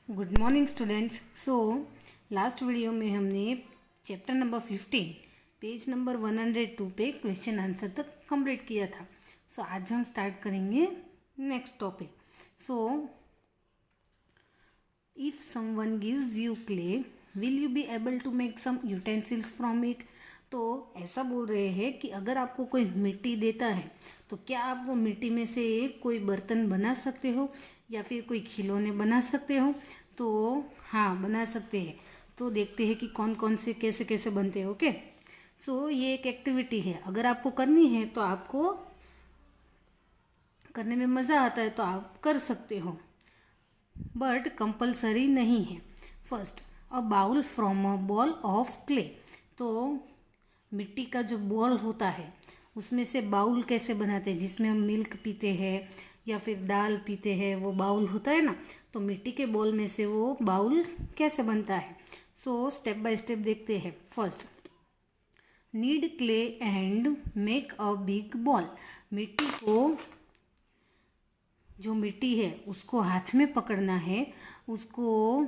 Good morning students. Last video में हमने chapter number 15 page number 102 पे क्वेश्चन आंसर तक कंप्लीट किया था। आज हम स्टार्ट करेंगे next topic. If someone gives you clay will you be able to make some utensils from it. तो ऐसा बोल रहे हैं कि अगर आपको कोई मिट्टी देता है तो क्या आप वो मिट्टी में से कोई बर्तन बना सकते हो या फिर कोई खिलौने बना सकते हो। तो हाँ, बना सकते हैं। तो देखते हैं कि कौन कौन से कैसे कैसे बनते हैं। ओके, ये एक एक्टिविटी है। अगर आपको करनी है तो आपको करने में मज़ा आता है तो आप कर सकते हो, बट कंपलसरी नहीं है। First, a bowl from a ball of clay. तो मिट्टी का जो बॉल होता है उसमें से बाउल कैसे बनाते हैं, जिसमें हम मिल्क पीते हैं या फिर दाल पीते हैं, वो बाउल होता है ना। तो मिट्टी के बॉल में से वो बाउल कैसे बनता है। स्टेप बाय स्टेप देखते हैं। First, need clay and make a big ball. मिट्टी को, जो मिट्टी है उसको हाथ में पकड़ना है, उसको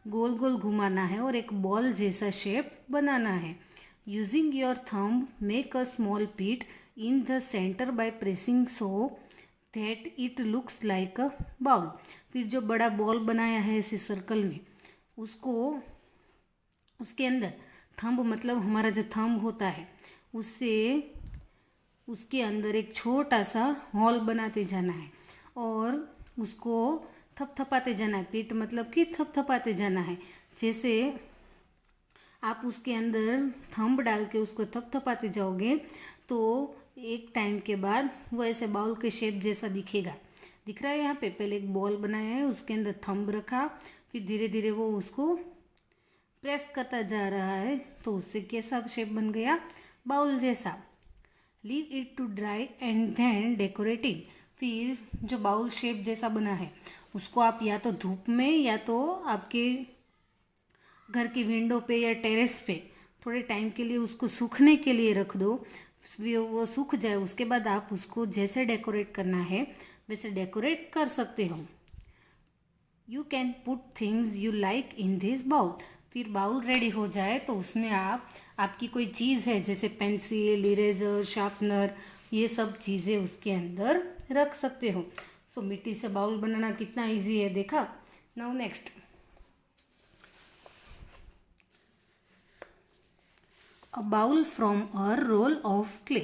गोल गोल घुमाना है और एक बॉल जैसा शेप बनाना है। Using your thumb make a small pit in the centre by pressing so that it looks like a bowl. फिर जो बड़ा बॉल बनाया है ऐसे सर्कल में, उसको उसके अंदर थंब, मतलब हमारा जो थंब होता है, उससे उसके अंदर एक छोटा सा हॉल बनाते जाना है और उसको थपथपाते जाना है। पिट मतलब कि थपथपाते जाना है। जैसे आप उसके अंदर थंब डाल के उसको थपथपाते जाओगे तो एक टाइम के बाद वो ऐसे बाउल के शेप जैसा दिखेगा। दिख रहा है यहाँ पे। पहले एक बॉल बनाया है, उसके अंदर थंब रखा, फिर धीरे धीरे वो उसको प्रेस करता जा रहा है तो उससे कैसा शेप बन गया, बाउल जैसा। Leave it to dry and then decorate it. फिर जो बाउल शेप जैसा बना है उसको आप या तो धूप में या तो आपके घर की विंडो पे या टेरेस पे थोड़े टाइम के लिए उसको सूखने के लिए रख दो। वो सूख जाए, उसके बाद आप उसको जैसे डेकोरेट करना है वैसे डेकोरेट कर सकते हो। You can put things you like in this bowl. फिर बाउल रेडी हो जाए तो उसमें आप आपकी कोई चीज़ है जैसे पेंसिल, इरेजर, शार्पनर, ये सब चीज़ें उसके अंदर रख सकते हो। मिट्टी से बाउल बनाना कितना इजी है, देखा। Now next, a bowl from a roll of clay.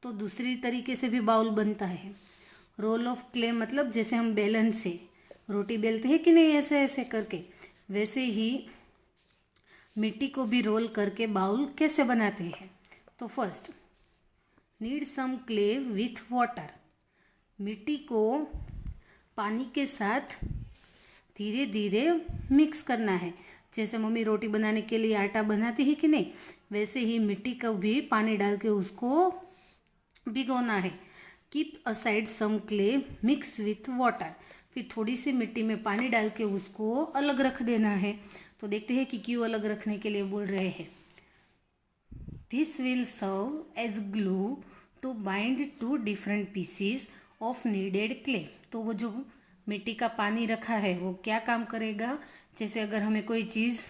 तो दूसरी तरीके से भी बाउल बनता है। रोल ऑफ क्ले मतलब जैसे हम बेलन से रोटी बेलते हैं कि नहीं, ऐसे ऐसे करके, वैसे ही मिट्टी को भी रोल करके बाउल कैसे बनाते हैं। तो first, need some clay with water. मिट्टी को पानी के साथ धीरे धीरे मिक्स करना है। जैसे मम्मी रोटी बनाने के लिए आटा बनाती है कि नहीं, वैसे ही मिट्टी को भी पानी डाल के उसको भिगोना है। Keep aside some clay mix with water. फिर थोड़ी सी मिट्टी में पानी डाल के उसको अलग रख देना है। तो देखते हैं कि क्यों अलग रखने के लिए बोल रहे हैं। This will serve as glue to bind two different pieces of kneaded clay. तो वो जो मिट्टी का पानी रखा है वो क्या काम करेगा, जैसे अगर हमें कोई चीज़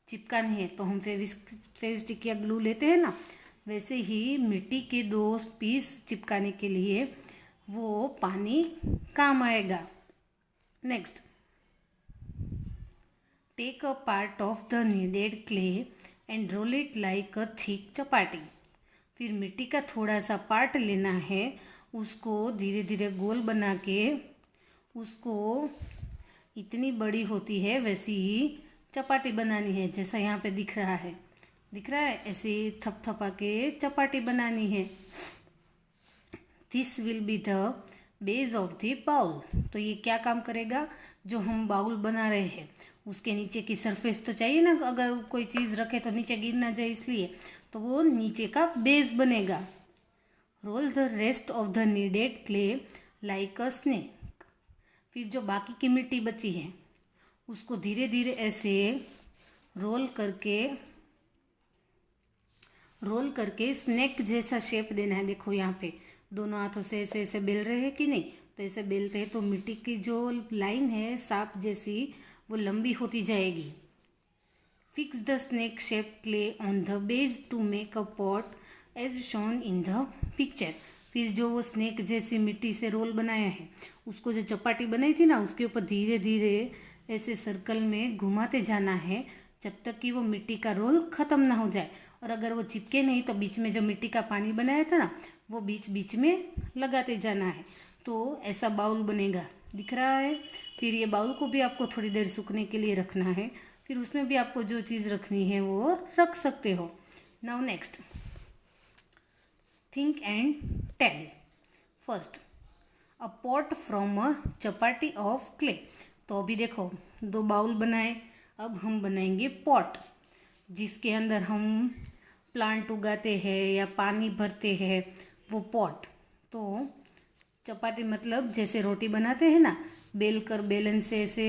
चिपकानी है तो हम फेविस्टिक या ग्लू लेते हैं ना, वैसे ही मिट्टी के दो पीस चिपकाने के लिए वो पानी काम आएगा। Next, take a part of the kneaded clay and roll it like a thick chapati. फिर मिट्टी का थोड़ा सा पार्ट लेना है, उसको धीरे धीरे गोल बना के उसको इतनी बड़ी होती है वैसी ही चपाटी बनानी है। जैसा यहाँ पे दिख रहा है, ऐसे थपथपा के चपाटी बनानी है। This will be the base of the bowl. तो ये क्या काम करेगा, जो हम बाउल बना रहे हैं उसके नीचे की सरफेस तो चाहिए ना, अगर कोई चीज़ रखे तो नीचे गिर ना जाए, इसलिए तो वो नीचे का बेस बनेगा। Roll the rest of the kneaded clay like a snake. फिर जो बाकी की मिट्टी बची है उसको धीरे धीरे ऐसे रोल करके स्नेक जैसा शेप देना है। देखो यहाँ पे दोनों हाथों से ऐसे ऐसे बेल रहे हैं कि नहीं, तो ऐसे बेलते हैं तो मिट्टी की जो लाइन है सांप जैसी वो लंबी होती जाएगी। Fix the snake shape clay on the base to make a pot as shown in the picture. फिर जो वो स्नेक जैसी मिट्टी से रोल बनाया है उसको जो चपाटी बनाई थी ना उसके ऊपर धीरे धीरे ऐसे सर्कल में घुमाते जाना है जब तक कि वो मिट्टी का रोल ख़त्म ना हो जाए। और अगर वो चिपके नहीं तो बीच में जो मिट्टी का पानी बनाया था ना वो बीच बीच में लगाते जाना है। तो ऐसा बाउल बनेगा, दिख रहा है। फिर ये बाउल को भी आपको थोड़ी देर सूखने के लिए रखना है। फिर उसमें भी आपको जो चीज़ रखनी है वो रख सकते हो। Now next, think and tell. First, a pot from a chapati of clay. तो अभी देखो 2 बाउल बनाए, अब हम बनाएंगे पॉट जिसके अंदर हम प्लांट उगाते हैं या पानी भरते हैं, वो पॉट। तो चपाटी मतलब जैसे रोटी बनाते हैं ना, बेल कर बेलन से ऐसे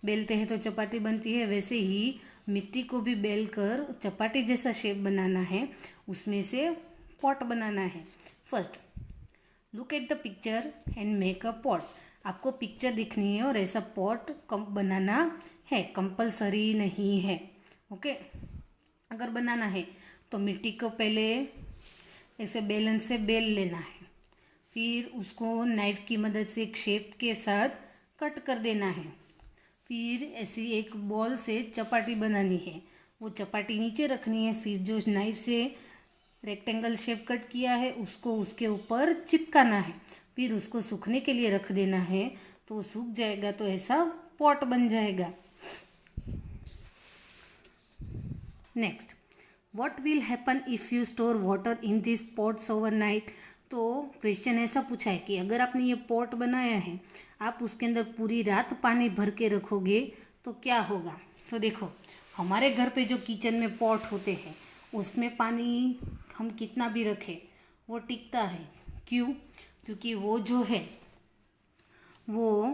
बेलते हैं तो चपाती बनती है, वैसे ही मिट्टी को भी बेल कर चपाटी जैसा शेप बनाना है, उसमें से पॉट बनाना है। First, look at the picture and make a pot. आपको पिक्चर दिखनी है और ऐसा पॉट बनाना है, कंपलसरी नहीं है। ओके, अगर बनाना है तो मिट्टी को पहले ऐसे बेलन से बेल लेना है, फिर उसको नाइफ की मदद से एक शेप के साथ कट कर देना है। फिर ऐसी एक बॉल से चपाटी बनानी है, वो चपाटी नीचे रखनी है। फिर जो नाइफ से रेक्टेंगल शेप कट किया है उसको उसके ऊपर चिपकाना है। फिर उसको सूखने के लिए रख देना है, तो वो सूख जाएगा तो ऐसा पॉट बन जाएगा। Next, what will happen if you store water in this pots overnight. तो क्वेश्चन ऐसा पूछा है कि अगर आपने ये पॉट बनाया है, आप उसके अंदर पूरी रात पानी भर के रखोगे तो क्या होगा। तो देखो, हमारे घर पे जो किचन में पॉट होते हैं उसमें पानी हम कितना भी रखें वो टिकता है। क्यों? क्योंकि वो जो है वो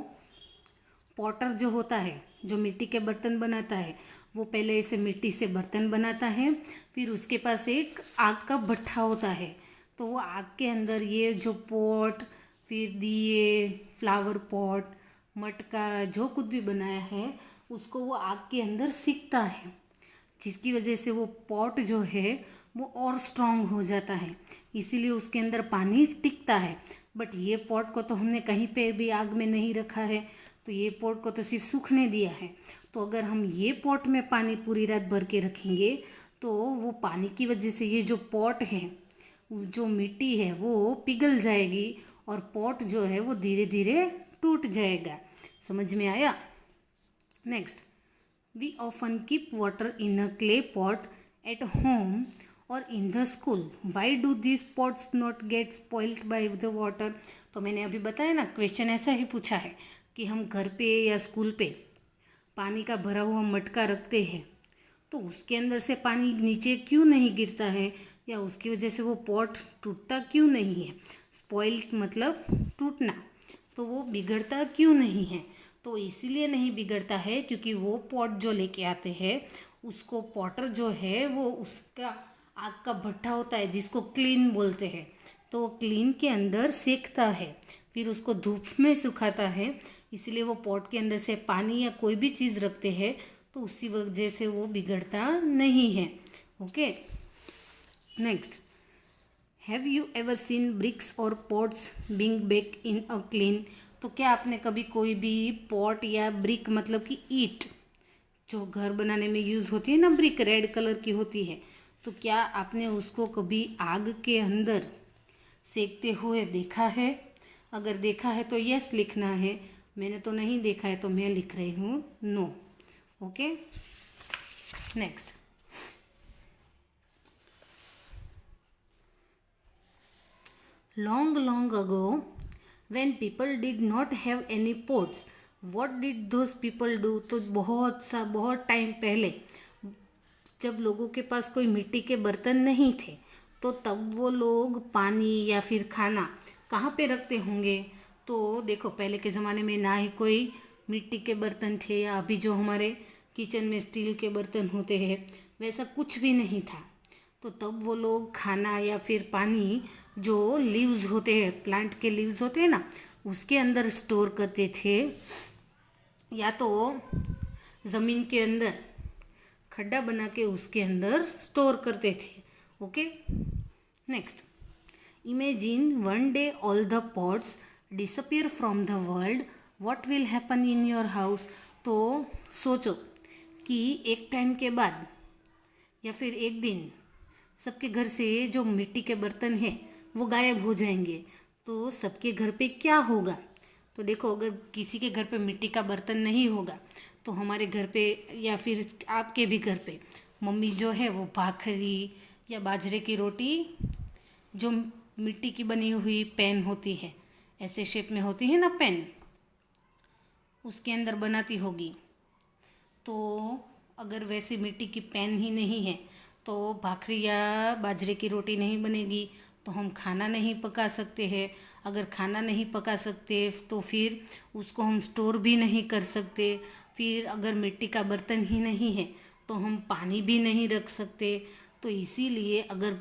पॉटर जो होता है, जो मिट्टी के बर्तन बनाता है, वो पहले ऐसे मिट्टी से बर्तन बनाता है, फिर उसके पास एक आग का भट्ठा होता है। तो वो आग के अंदर ये जो पॉट, फिर दिए, फ्लावर पॉट, मटका, जो कुछ भी बनाया है उसको वो आग के अंदर सिकता है, जिसकी वजह से वो पॉट जो है वो और स्ट्रांग हो जाता है, इसीलिए उसके अंदर पानी टिकता है। बट ये पॉट को तो हमने कहीं पे भी आग में नहीं रखा है, तो ये पॉट को तो सिर्फ सूखने दिया है। तो अगर हम ये पॉट में पानी पूरी रात भर के रखेंगे तो वो पानी की वजह से ये जो पॉट है, जो मिट्टी है वो पिघल जाएगी और पॉट जो है वो धीरे धीरे टूट जाएगा। समझ में आया? Next, we often keep water in a clay pot at home और in the school. Why do this pots not get spoiled by the water. तो मैंने अभी बताया ना, क्वेश्चन ऐसा ही पूछा है कि हम घर पे या स्कूल पे पानी का भरा हुआ मटका रखते हैं तो उसके अंदर से पानी नीचे क्यों नहीं गिरता है, या उसकी वजह से वो पॉट टूटता क्यों नहीं है। स्पॉइल्ड मतलब टूटना, तो वो बिगड़ता क्यों नहीं है। तो इसीलिए नहीं बिगड़ता है क्योंकि वो पॉट जो लेके आते हैं उसको पॉटर जो है वो उसका आग का भट्ठा होता है जिसको क्लीन बोलते हैं, तो वो क्लीन के अंदर सेकता है, फिर उसको धूप में सुखाता है, इसलिए वो पॉट के अंदर से पानी या कोई भी चीज़ रखते हैं तो उसी वजह से वो बिगड़ता नहीं है। Okay, next, have you ever seen bricks और pots being bake in a kiln. तो क्या आपने कभी कोई भी पॉट या ब्रिक मतलब कि ईंट जो घर बनाने में यूज़ होती है ना, ब्रिक रेड कलर की होती है, तो क्या आपने उसको कभी आग के अंदर सेकते हुए देखा है? अगर देखा है तो यस लिखना है, मैंने तो नहीं देखा है तो मैं लिख रही हूँ no. Okay, next, long ago when people did not have any pots, what did those people do। तो बहुत टाइम पहले जब लोगों के पास कोई मिट्टी के बर्तन नहीं थे तो तब वो लोग पानी या फिर खाना कहाँ पे रखते होंगे। तो देखो, पहले के ज़माने में ना ही कोई मिट्टी के बर्तन थे या अभी जो हमारे किचन में स्टील के बर्तन होते हैं वैसा कुछ भी नहीं था। तो तब वो लोग खाना या फिर पानी, जो लीव्स होते हैं, प्लांट के लीव्स होते हैं ना, उसके अंदर स्टोर करते थे, या तो ज़मीन के अंदर खड्डा बना के उसके अंदर स्टोर करते थे। Okay, next, imagine one day all the pots disappear from the world, what will happen in your house. तो सोचो कि एक टाइम के बाद या फिर एक दिन सबके घर से जो मिट्टी के बर्तन हैं वो गायब हो जाएंगे, तो सबके घर पे क्या होगा। तो देखो, अगर किसी के घर पे मिट्टी का बर्तन नहीं होगा तो हमारे घर पे या फिर आपके भी घर पे मम्मी जो है वो भाखरी या बाजरे की रोटी, जो मिट्टी की बनी हुई पैन होती है, ऐसे शेप में होती है ना पैन, उसके अंदर बनाती होगी। तो अगर वैसी मिट्टी की पैन ही नहीं है तो भाखरी या बाजरे की रोटी नहीं बनेगी, तो हम खाना नहीं पका सकते हैं। अगर खाना नहीं पका सकते तो फिर उसको हम स्टोर भी नहीं कर सकते। फिर अगर मिट्टी का बर्तन ही नहीं है तो हम पानी भी नहीं रख सकते। तो इसीलिए अगर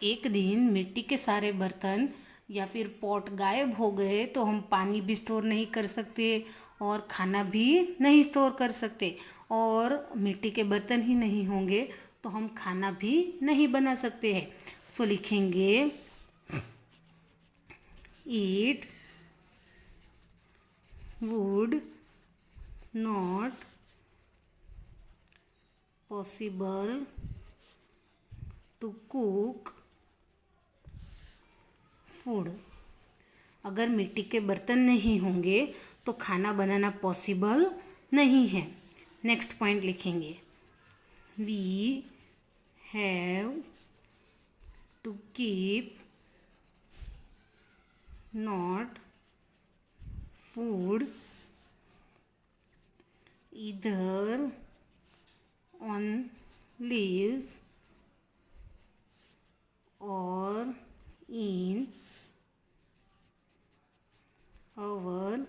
एक दिन मिट्टी के सारे बर्तन या फिर पॉट गायब हो गए तो हम पानी भी स्टोर नहीं कर सकते और खाना भी नहीं स्टोर कर सकते, और मिट्टी के बर्तन ही नहीं होंगे तो हम खाना भी नहीं बना सकते हैं। तो लिखेंगे it would not possible to cook food. अगर मिट्टी के बर्तन नहीं होंगे तो खाना बनाना पॉसिबल नहीं है। नेक्स्ट पॉइंट लिखेंगे, we have to keep not food either on leaves और इन आवर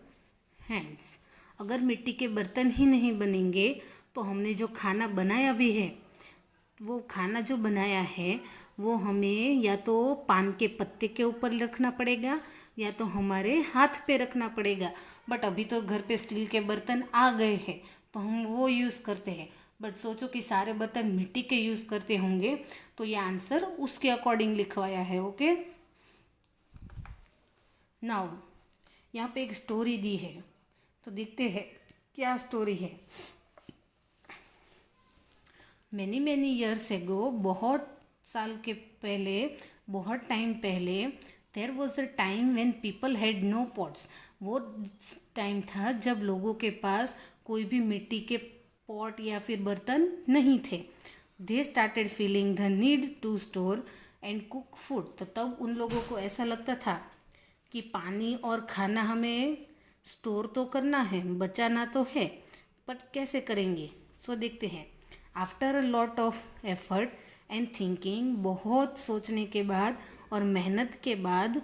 हैंड्स। अगर मिट्टी के बर्तन ही नहीं बनेंगे तो हमने जो खाना बनाया भी है, वो खाना जो बनाया है वो हमें या तो पान के पत्ते के ऊपर रखना पड़ेगा या तो हमारे हाथ पे रखना पड़ेगा। बट अभी तो घर पे स्टील के बर्तन आ गए हैं तो हम वो यूज़ करते हैं। बट सोचो कि सारे बर्तन मिट्टी के यूज़ करते होंगे, तो ये आंसर उसके अकॉर्डिंग लिखवाया है। ओके, नाउ यहाँ पे एक स्टोरी दी है, तो देखते हैं क्या स्टोरी है। मैनी मैनी ईयर्स एगो, बहुत साल के पहले, बहुत टाइम पहले, there was a time when people had no pots. वो टाइम था जब लोगों के पास कोई भी मिट्टी के पॉट या फिर बर्तन नहीं थे। They started feeling the need to store and cook food. तो तब उन लोगों को ऐसा लगता था कि पानी और खाना हमें स्टोर तो करना है, बचाना तो है, बट कैसे करेंगे। सो देखते हैं। After a lot of effort and thinking, बहुत सोचने के बाद और मेहनत के बाद,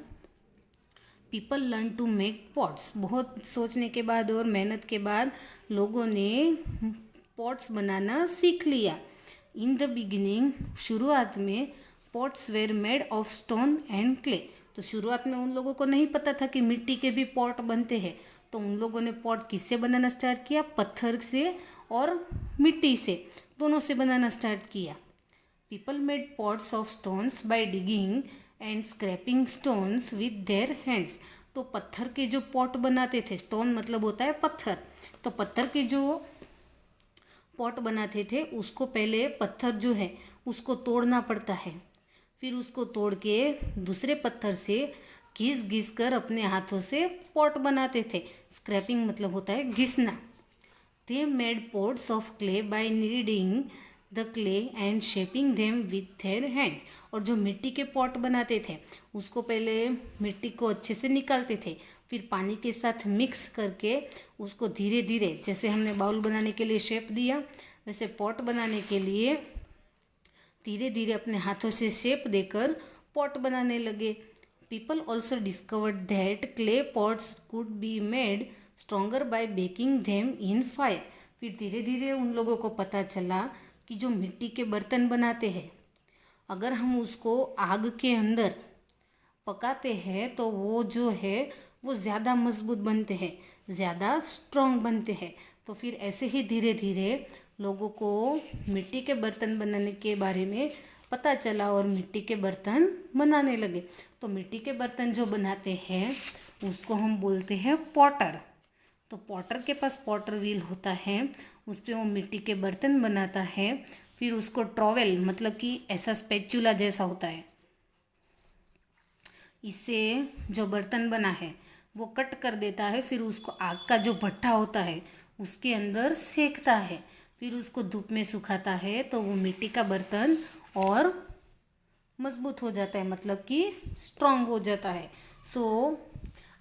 people learn to make pots. बहुत सोचने के बाद और मेहनत के बाद लोगों ने पॉट्स बनाना सीख लिया। इन द बिगिनिंग, शुरुआत में, pots were made of stone and clay. तो शुरुआत में उन लोगों को नहीं पता था कि मिट्टी के भी पॉट बनते हैं, तो उन लोगों ने पॉट किससे बनाना स्टार्ट किया, पत्थर से और मिट्टी से, दोनों से बनाना स्टार्ट किया। People made pots of stones by digging and scraping stones with their hands. तो पत्थर के जो पॉट बनाते थे, स्टोन मतलब होता है पत्थर, तो पत्थर के जो पॉट बनाते थे उसको पहले पत्थर जो है उसको तोड़ना पड़ता है, फिर उसको तोड़ के दूसरे पत्थर से घिस घिस कर अपने हाथों से पॉट बनाते थे। स्क्रैपिंग मतलब होता है घिसना। They made pots of clay by kneading the clay and shaping them with their hands. और जो मिट्टी के पॉट बनाते थे उसको पहले मिट्टी को अच्छे से निकालते थे, फिर पानी के साथ मिक्स करके उसको धीरे धीरे, जैसे हमने बाउल बनाने के लिए शेप दिया वैसे पॉट बनाने के लिए धीरे धीरे अपने हाथों से शेप देकर पॉट बनाने लगे। People also discovered that clay pots could be made stronger by baking them in fire. फिर धीरे धीरे उन लोगों को पता चला कि जो मिट्टी के बर्तन बनाते हैं, अगर हम उसको आग के अंदर पकाते हैं तो वो जो है वो ज़्यादा मजबूत बनते हैं, ज़्यादा स्ट्रॉन्ग बनते हैं। तो फिर ऐसे ही धीरे धीरे लोगों को मिट्टी के बर्तन बनाने के बारे में पता चला और मिट्टी के बर्तन बनाने लगे। तो मिट्टी के बर्तन जो बनाते हैं उसको हम बोलते हैं पॉटर। तो पॉटर के पास पॉटर व्हील होता है, उस पर वो मिट्टी के बर्तन बनाता है। फिर उसको ट्रॉवेल मतलब कि ऐसा स्पैचुला जैसा होता है, इससे जो बर्तन बना है वो कट कर देता है। फिर उसको आग का जो भट्ठा होता है उसके अंदर सेकता है, फिर उसको धूप में सुखाता है। तो वो मिट्टी का बर्तन और मजबूत हो जाता है, मतलब कि स्ट्रांग हो जाता है। सो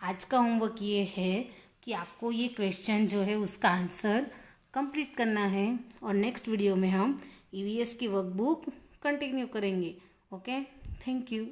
आज का होमवर्क ये है कि आपको ये क्वेश्चन जो है उसका आंसर कंप्लीट करना है, और नेक्स्ट वीडियो में हम ईवीएस की वर्कबुक कंटिन्यू करेंगे। Okay, thank you.